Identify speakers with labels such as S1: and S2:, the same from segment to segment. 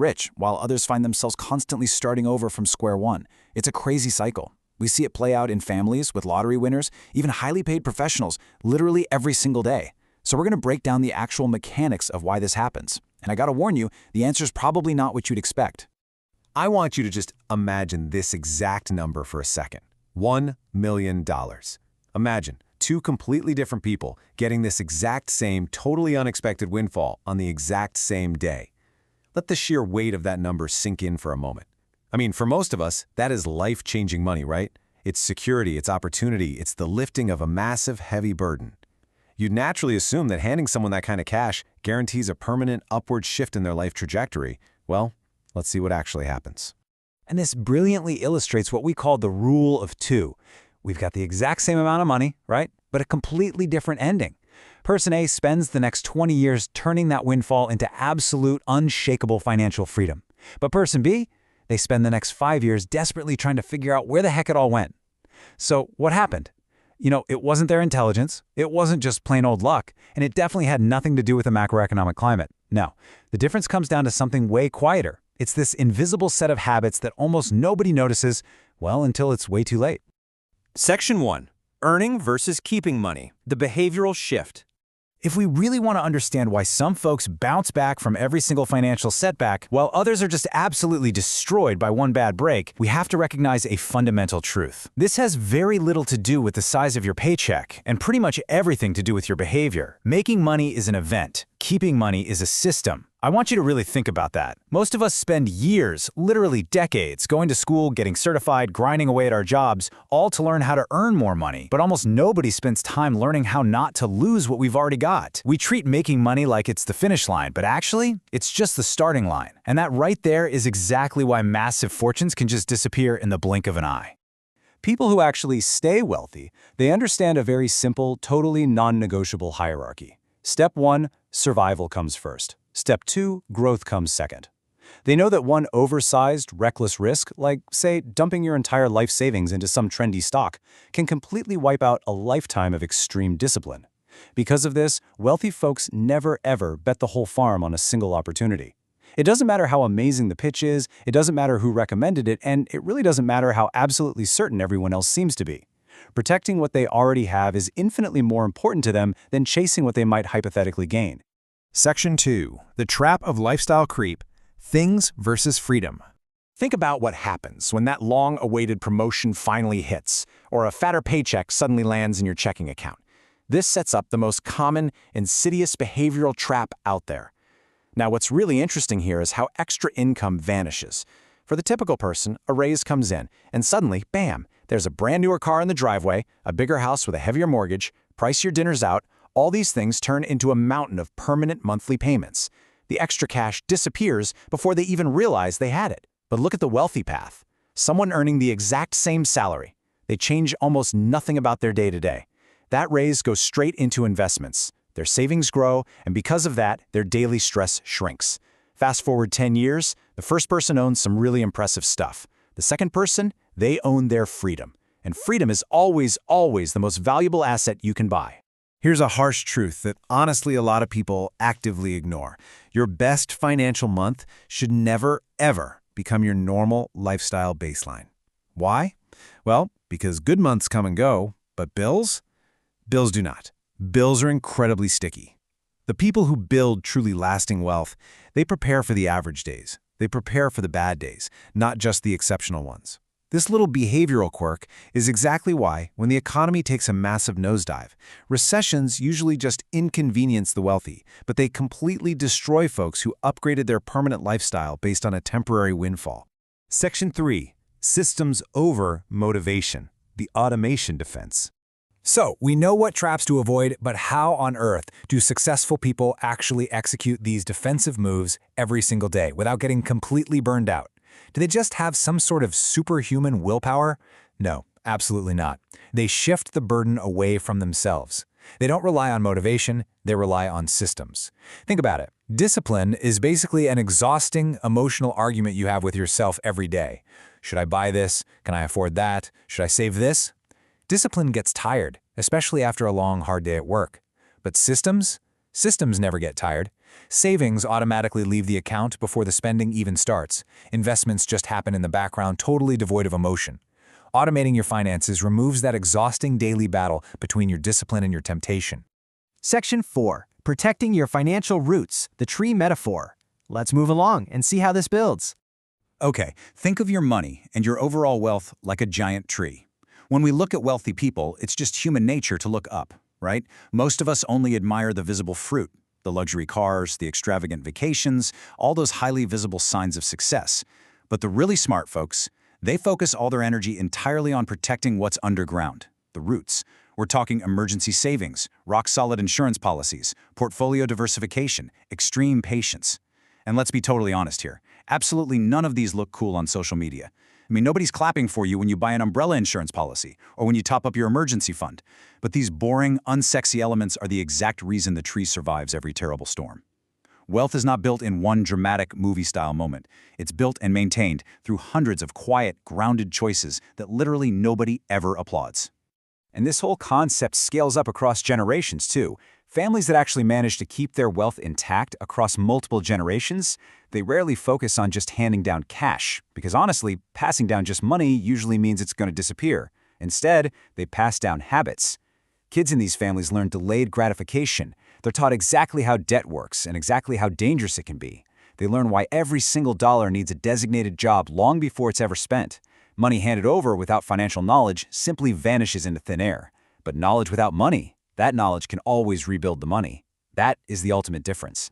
S1: rich, while others find themselves constantly starting over from square one. It's a crazy cycle. We see it play out in families, with lottery winners, even highly paid professionals, literally every single day. So we're going to break down the actual mechanics of why this happens. And I gotta warn you, the answer is probably not what you'd expect.
S2: I want you to just imagine this exact number for a second. $1 million. Imagine two completely different people getting this exact same, totally unexpected windfall on the exact same day. Let the sheer weight of that number sink in for a moment. I mean, for most of us, that is life-changing money, right? It's security, it's opportunity, it's the lifting of a massive, heavy burden. You'd naturally assume that handing someone that kind of cash guarantees a permanent upward shift in their life trajectory. Well, let's see what actually happens.
S1: And this brilliantly illustrates what we call the rule of two. We've got the exact same amount of money, right? But a completely different ending. Person A spends the next 20 years turning that windfall into absolute, unshakable financial freedom. But person B, they spend the next 5 years desperately trying to figure out where the heck it all went. So what happened? It wasn't their intelligence, it wasn't just plain old luck, and it definitely had nothing to do with the macroeconomic climate. No, the difference comes down to something way quieter. It's this invisible set of habits that almost nobody notices, well, until it's way too late.
S3: Section 1. Earning versus keeping money. The behavioral shift.
S1: If we really want to understand why some folks bounce back from every single financial setback, while others are just absolutely destroyed by one bad break, we have to recognize a fundamental truth. This has very little to do with the size of your paycheck, and pretty much everything to do with your behavior. Making money is an event. Keeping money is a system. I want you to really think about that. Most of us spend years, literally decades, going to school, getting certified, grinding away at our jobs, all to learn how to earn more money. But almost nobody spends time learning how not to lose what we've already got. We treat making money like it's the finish line, but actually, it's just the starting line. And that right there is exactly why massive fortunes can just disappear in the blink of an eye. People who actually stay wealthy, they understand a very simple, totally non-negotiable hierarchy. Step 1, survival comes first. Step 2, growth comes second. They know that one oversized, reckless risk, like, say, dumping your entire life savings into some trendy stock, can completely wipe out a lifetime of extreme discipline. Because of this, wealthy folks never ever bet the whole farm on a single opportunity. It doesn't matter how amazing the pitch is, it doesn't matter who recommended it, and it really doesn't matter how absolutely certain everyone else seems to be. Protecting what they already have is infinitely more important to them than chasing what they might hypothetically gain.
S4: Section 2. The Trap of Lifestyle Creep. Things versus Freedom.
S5: Think about what happens when that long-awaited promotion finally hits, or a fatter paycheck suddenly lands in your checking account. This sets up the most common, insidious behavioral trap out there. Now, what's really interesting here is how extra income vanishes. For the typical person, a raise comes in, and suddenly, bam, there's a brand newer car in the driveway, a bigger house with a heavier mortgage, price your dinners out. All these things turn into a mountain of permanent monthly payments. The extra cash disappears before they even realize they had it. But look at the wealthy path. Someone earning the exact same salary. They change almost nothing about their day-to-day. That raise goes straight into investments. Their savings grow, and because of that, their daily stress shrinks. Fast forward 10 years, the first person owns some really impressive stuff. The second person, they own their freedom. And freedom is always, always the most valuable asset you can buy.
S4: Here's a harsh truth that honestly a lot of people actively ignore. Your best financial month should never, ever become your normal lifestyle baseline. Why? Well, because good months come and go, but bills? Bills do not. Bills are incredibly sticky. The people who build truly lasting wealth, they prepare for the average days. They prepare for the bad days, not just the exceptional ones. This little behavioral quirk is exactly why, when the economy takes a massive nosedive, recessions usually just inconvenience the wealthy, but they completely destroy folks who upgraded their permanent lifestyle based on a temporary windfall.
S2: Section 3. Systems over motivation. The automation defense.
S1: So, we know what traps to avoid, but how on earth do successful people actually execute these defensive moves every single day without getting completely burned out? Do they just have some sort of superhuman willpower? No, absolutely not. They shift the burden away from themselves. They don't rely on motivation, they rely on systems. Think about it. Discipline is basically an exhausting emotional argument you have with yourself every day. Should I buy this? Can I afford that? Should I save this? Discipline gets tired, especially after a long, hard day at work. But systems? Systems never get tired. Savings automatically leave the account before the spending even starts. Investments just happen in the background, totally devoid of emotion. Automating your finances removes that exhausting daily battle between your discipline and your temptation.
S6: Section 4. Protecting your financial roots, the tree metaphor. Let's move along and see how this builds.
S1: Okay, think of your money and your overall wealth like a giant tree. When we look at wealthy people, it's just human nature to look up, right? Most of us only admire the visible fruit, the luxury cars, the extravagant vacations, all those highly visible signs of success. But the really smart folks, they focus all their energy entirely on protecting what's underground, the roots. We're talking emergency savings, rock-solid insurance policies, portfolio diversification, extreme patience. And let's be totally honest here, absolutely none of these look cool on social media. I mean, nobody's clapping for you when you buy an umbrella insurance policy or when you top up your emergency fund. But these boring, unsexy elements are the exact reason the tree survives every terrible storm. Wealth is not built in one dramatic movie-style moment. It's built and maintained through hundreds of quiet, grounded choices that literally nobody ever applauds. And this whole concept scales up across generations, too. Families that actually manage to keep their wealth intact across multiple generations, they rarely focus on just handing down cash, because honestly, passing down just money usually means it's going to disappear. Instead, they pass down habits. Kids in these families learn delayed gratification. They're taught exactly how debt works and exactly how dangerous it can be. They learn why every single dollar needs a designated job long before it's ever spent. Money handed over without financial knowledge simply vanishes into thin air. But knowledge without money, that knowledge can always rebuild the money. That is the ultimate difference.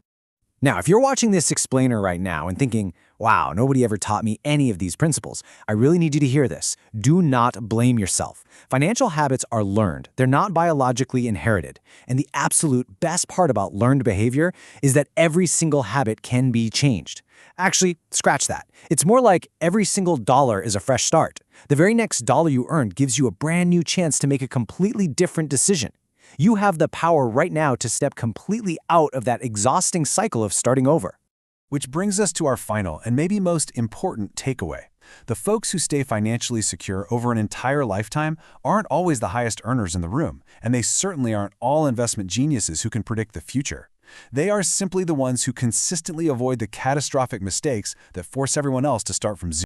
S6: Now, if you're watching this explainer right now and thinking, wow, nobody ever taught me any of these principles, I really need you to hear this. Do not blame yourself. Financial habits are learned. They're not biologically inherited. And the absolute best part about learned behavior is that every single habit can be changed. Actually, scratch that. It's more like every single dollar is a fresh start. The very next dollar you earned gives you a brand new chance to make a completely different decision. You have the power right now to step completely out of that exhausting cycle of starting over.
S4: Which brings us to our final and maybe most important takeaway. The folks who stay financially secure over an entire lifetime aren't always the highest earners in the room, and they certainly aren't all investment geniuses who can predict the future. They are simply the ones who consistently avoid the catastrophic mistakes that force everyone else to start from zero.